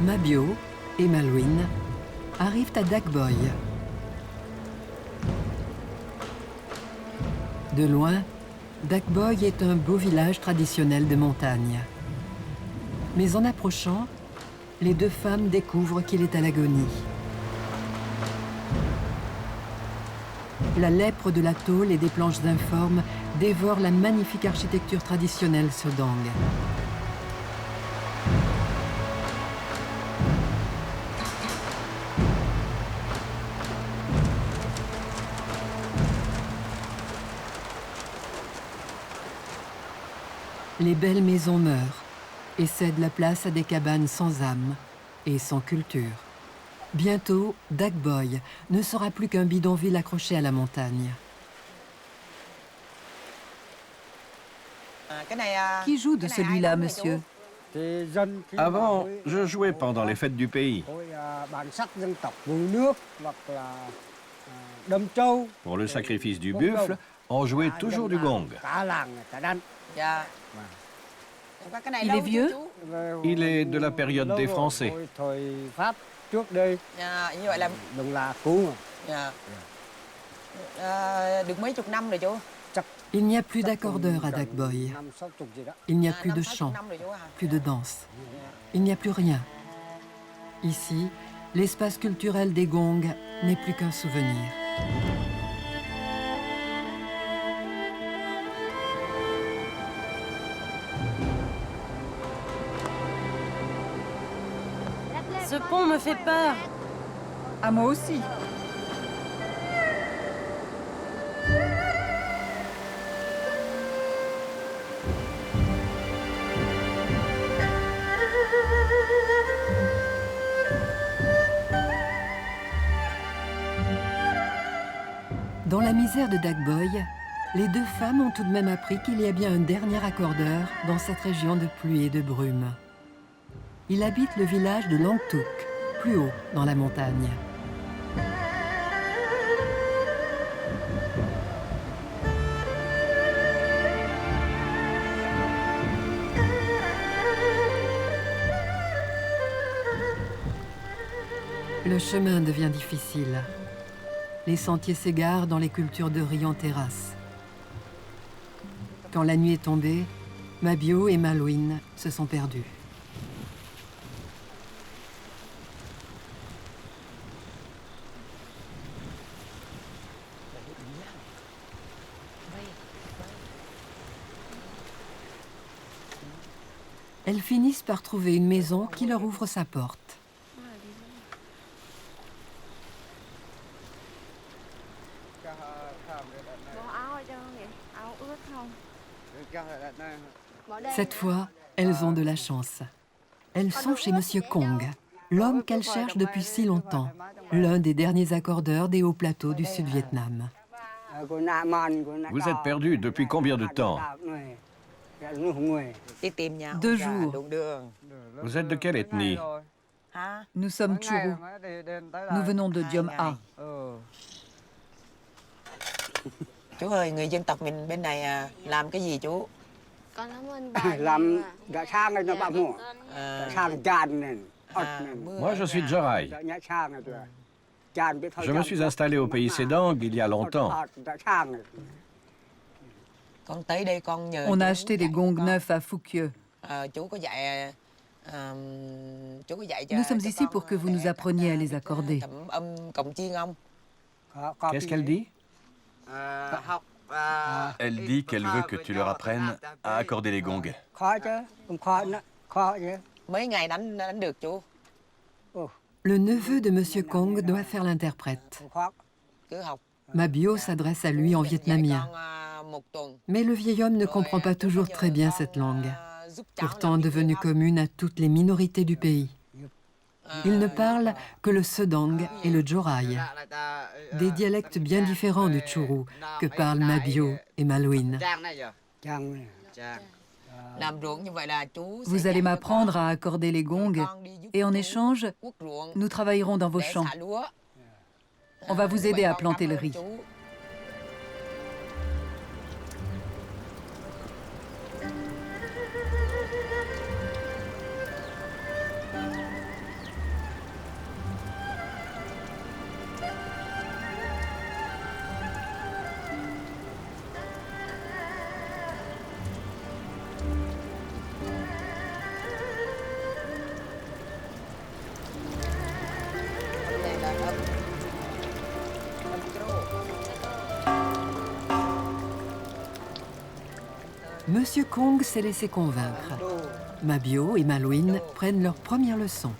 Mabio et Malouine arrivent à Dagboy. De loin, Dagboy est un beau village traditionnel de montagne. Mais en approchant, les deux femmes découvrent qu'il est à l'agonie. La lèpre de la tôle et des planches informes dévore la magnifique architecture traditionnelle Sodang. Les belles maisons meurent et cèdent la place à des cabanes sans âme et sans culture. Bientôt, Dagboy ne sera plus qu'un bidonville accroché à la montagne. Qui joue de celui-là, monsieur? Avant, je jouais pendant les fêtes du pays. Pour le sacrifice du buffle, on jouait toujours du gong. Il est vieux? Il est de la période des Français. Il n'y a plus d'accordeurs à Dagboy. Il n'y a plus de chant, plus de danse. Il n'y a plus rien. Ici, l'espace culturel des gongs n'est plus qu'un souvenir. Ce pont me fait peur. À moi aussi. Dans la misère de Dagboy, les deux femmes ont tout de même appris qu'il y a bien un dernier accordeur dans cette région de pluie et de brume. Il habite le village de Langtuk, plus haut dans la montagne. Le chemin devient difficile. Les sentiers s'égarent dans les cultures de riz en terrasse. Quand la nuit est tombée, Mabio et Malouine se sont perdus. Elles finissent par trouver une maison qui leur ouvre sa porte. Cette fois, elles ont de la chance. Elles sont chez Monsieur Kong, l'homme qu'elles cherchent depuis si longtemps, l'un des derniers accordeurs des hauts plateaux du Sud-Vietnam. Vous êtes perdu depuis combien de temps? 2 jours. Vous êtes de quelle ethnie? Nous sommes Churu. Nous venons de Diom A. Chú ơi, người dân tộc mình bên này làm cái gì chú? Làm gà sang nó bạc mùa, sang tràn này. Moi, je suis Djarai. Je me suis installé au pays Sédang il y a longtemps. Con tới đây con nhờ On a chú acheté des dạy gongs con. neufs à Fouquieux. Chú có dạy chú có dạy cho Nous sommes cho ici con pour que vous nous để appreniez à les accorder. thẩm âm cồng chiên không? Qu'est-ce qu'elle dit? Elle dit qu'elle veut que tu leur apprennes à accorder les gongs. Khó chứ, không khó nữa, khó chứ. Mấy ngày đánh được chú? Le neveu de Monsieur Kong doit faire l'interprète. Không khó. Cứ học. Mabio s'adresse à lui en Dạy vietnamien. con một tuần. Mais le vieil homme ne comprend pas toujours très bien cette langue, pourtant devenue commune à toutes les minorités du pays. Il ne parle que le Sodang et le Jorai, des dialectes bien différents du Churu que parlent Mabio et Malouine. Chàng này. Làm ruộng như vậy là chú sẽ Vous allez dạy cho m'apprendre con. à accorder les gongs Con đi giúp et en chú échange, cuốc ruộng nous travaillerons dans vos để champs. xả lúa. On va vous aider Vậy à con planter cảm le ơn riz. chú. Monsieur Kong s'est laissé convaincre. Mabio et Malouine prennent leur première leçon.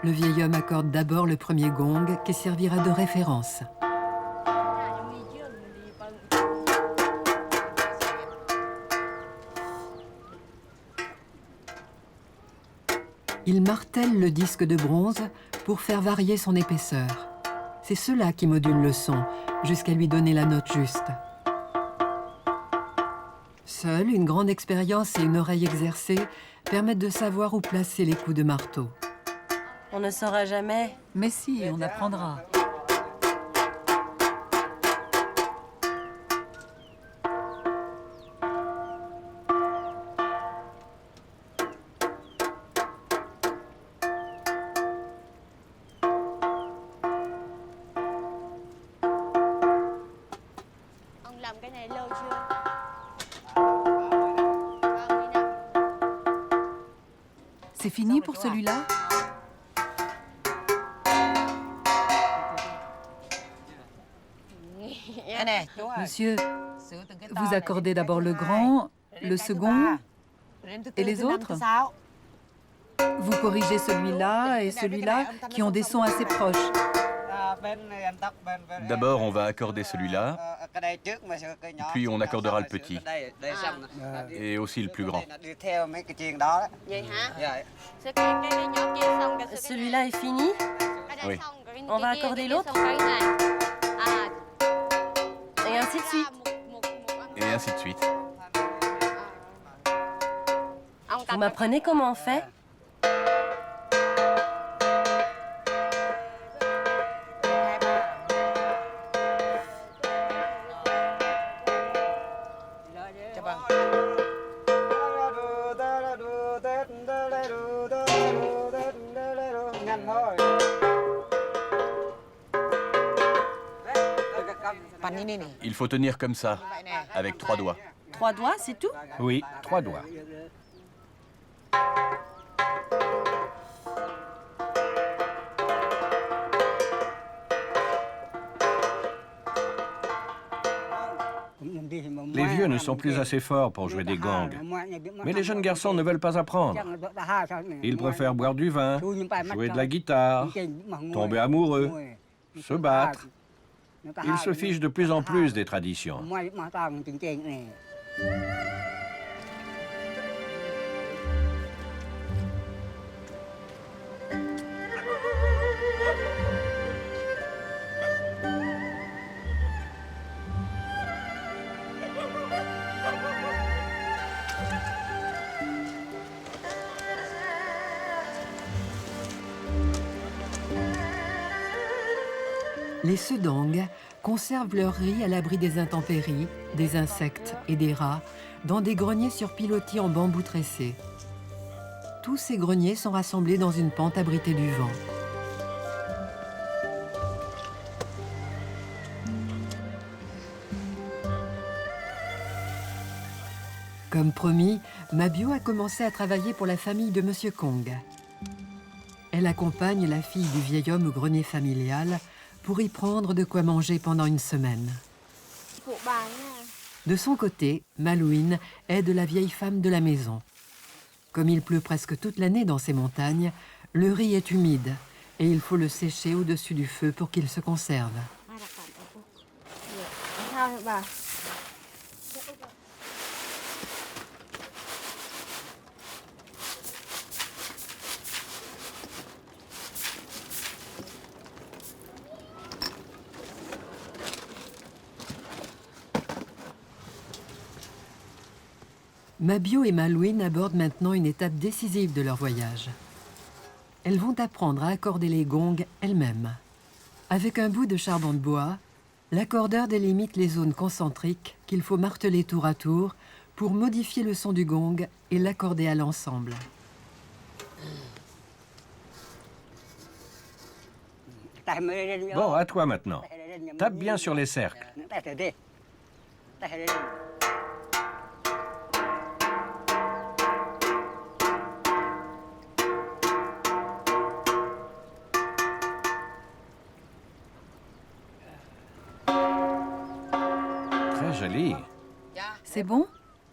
Le vieil homme accorde d'abord le premier gong qui servira de référence. Il martèle le disque de bronze pour faire varier son épaisseur. C'est cela qui module le son, jusqu'à lui donner la note juste. Seule une grande expérience et une oreille exercée permettent de savoir où placer les coups de marteau. On ne saura jamais. Mais si, on apprendra. Ông làm cái này lâu chưa? C'est fini pour celui-là? Đây nè, chú ơi. Monsieur, Sửa từng cái to vous này, accordez cái d'abord thứ le hai, grand, rồi đến le cái thứ second, ba, rồi đến thứ tư, et les thứ năm, autres? thứ sáu. vous corrigez celui-là et celui-là qui ont des sons assez proches. D'abord, on va accorder celui-là, puis on accordera le petit, et aussi le plus grand. Vậy hả? Sẽ cái nhỏ kia xong cái Celui-là est fini? cái này Oui. xong rồi cái On va kia, accorder cái kia l'autre? xong cái này. À, Et ainsi de suite. Et ainsi de suite. Ông Vous tập m'apprenez comment on fait? Cho vâng. Nhanh thôi. Panini này. Il faut tenir comme ça, Vậy nè. avec 3 doigts. 3 doigts, c'est tout? Oui, 3 doigts. Les vieux ne sont plus assez forts pour jouer des gongs. Mais les jeunes garçons ne veulent pas apprendre. Ils préfèrent boire du vin, jouer de la guitare, tomber amoureux, se battre. Ils se fichent de plus en plus des traditions. Les Sedang conservent leur riz à l'abri des intempéries, des insectes et des rats dans des greniers sur pilotis en bambou tressé. Tous ces greniers sont rassemblés dans une pente abritée du vent. Comme promis, Mabio a commencé à travailler pour la famille de Monsieur Kong. Elle accompagne la fille du vieil homme au grenier familial pour y prendre de quoi manger pendant une semaine. phụ bà nha. De son côté, Malouine aide la vieille femme de la maison. Comme il pleut presque toute l'année dans ces montagnes, le riz est humide et il faut le sécher au-dessus du feu pour qu'il se conserve. Ai đặt cặp ở cô? Sao hả bà? Mabio et Malouine abordent maintenant une étape décisive de leur voyage. Elles vont apprendre à accorder les gongs elles-mêmes. Avec un bout de charbon de bois, l'accordeur délimite les zones concentriques qu'il faut marteler tour à tour pour modifier le son du gong et l'accorder à l'ensemble. Bon, à toi maintenant. Tape bien sur les cercles. Très joli. C'est bon?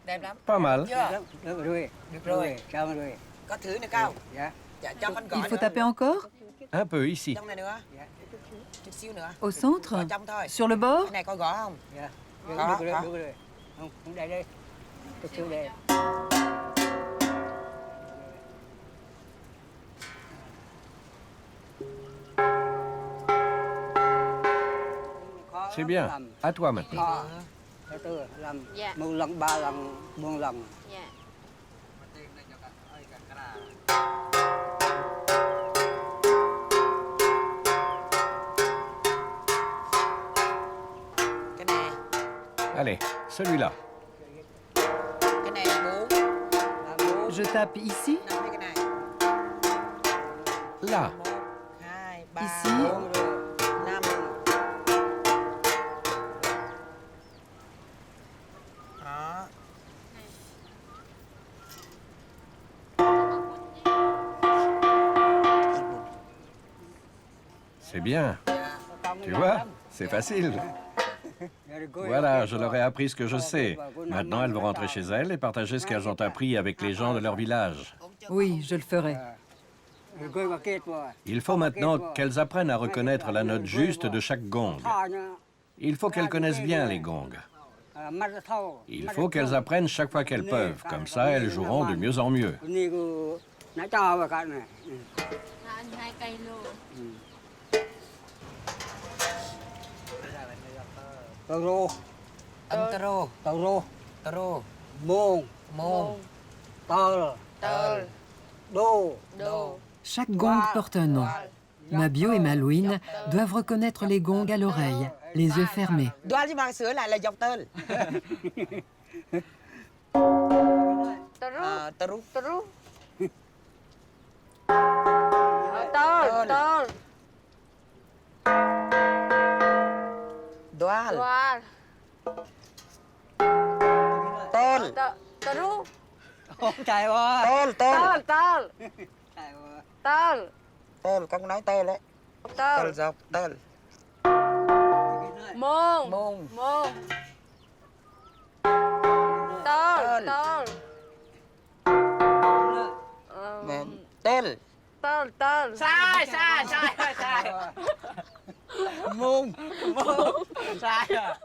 Đẹp lắm. Pas mal. Chưa? Được rồi. Được rồi. Xong rồi. Có thử nữa không? Dạ. Dạ, cho con gõ Il faut nữa. taper encore? Un peu ici. Trong này nữa. Chút xíu nữa. Au centre? Ở trong thôi. Sur le bord? Cái này có gõ không? Dạ. Có, Được rồi, có. được rồi. Không, không đây đây. Cái siêu đây. C'est bien. À toi maintenant. Khó. Thứ tư, làm Dạ. 1 lần, 3 lần, 4 lần. Dạ. Cái này. Allez, celui-là. Cái này là 4. Làm 4. Je tape ici? 5 cái này. Là. 1, 2, 3, Ici. 4, 5. Đó. C'est bien. Tu vois, c'est facile. Voilà, je leur ai appris ce que je sais. Maintenant, elles vont rentrer chez elles et partager ce qu'elles ont appris avec les gens de leur village. Oui, je le ferai. Rồi gửi vào kết vào. Il faut maintenant qu'elles apprennent à reconnaître la note juste de chaque gong. Thò nhá. Il faut qu'elles connaissent bien les gongs. Mắt nó thâu. Il faut qu'elles apprennent chaque fois qu'elles peuvent. Comme ça, elles joueront de mieux en mieux. Ni cô nó cho vào cái này. Là anh 2 cây luôn. Tàu rô, Âm taro. tàu rô, Taro. môn, Môn. tờ, Tơ. đô. Đồ. Chaque gong porte un nom. Mabio et Malouine doivent reconnaître les gongs à l'oreille, les yeux fermés. Đoán chứ bằng sửa lại là dọc tơ. Taru. Taru. Taru. Tơ. Tơ. Đoán. Đoan. Tơ. Taru. Chạy qua. Tơ. Tơ. Tơ. Tơ. Chạy qua. Tơ. Tơ. Con nói tơ đấy. Tơ Tơ. dọc. Tơ. Môn. Môn. Môn. Tơ. Tơ. Tơ. Tơ. Tơ. Sai. Sai. Sai. Sai. Môn. Môn. Sai à.